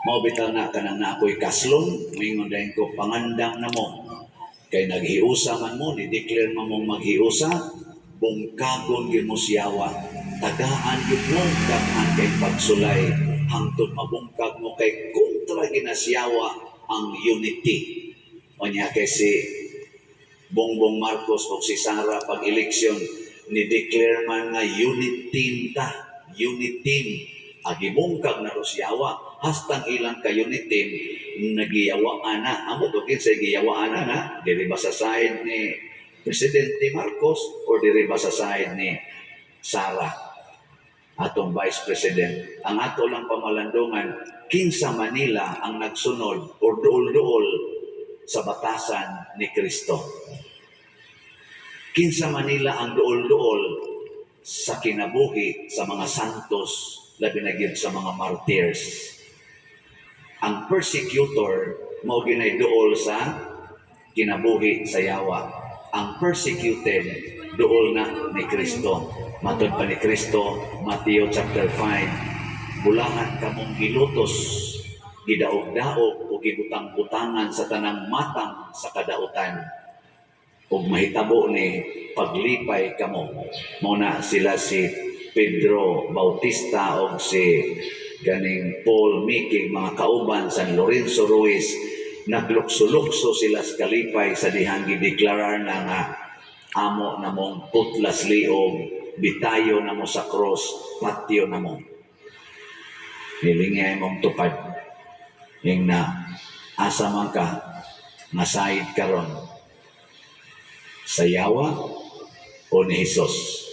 Mao bitaw na kanang na ako'y kaslon, mingon dayon ko pangandam na mo. Kay naghiusa man mo, ni-declare man mong maghiusa, bungkagon gyud mo siyawa. Tagaan gyud mo daghan kay pagsulay hangtod mabungkag mo kay kontra ginasyawa ang unity. Unya kay si Bongbong Marcos o si Sara pag-eleksyon, ni-declare man nga unit team ta, unit team. Agibungkag na Rusyawa, hastang ilang ka unit team, nagiyawaan na. Amo to kinsa giyawaan na, diri ba sa side ni Presidente Marcos o diri ba sa side ni Sara, atong Vice President. Ang ato lang pamalandungan, kinsa Manila ang nagsunod o duol-duol sa batasan ni Kristo. Kinsa Manila ang duol-duol sa kinabuhi sa mga santos, labi na gyud sa mga martyrs. Ang persecutor mao ginay duol sa kinabuhi sa yawa. Ang persecuted duol na ni Kristo. Matud pa ni Kristo, Matthew chapter 5, bulahan kamong gilutos, gidaog-daog o gibutang-butangan sa tanang matang sa kadautan. Ug mahitabo ni paglipay kamo. Muna sila si Pedro Bautista o si ganing Paul Miking, mga kauban San Lorenzo Ruiz, naglukso-lukso sila sa kalipay sa dihang gideklarar na nga amo na mong putlas liog, bitayo na mo sa cross, patio na mo. Nilingay mong tupad. Yung na asa man ka, masayid karon sa yawa o ni Jesus.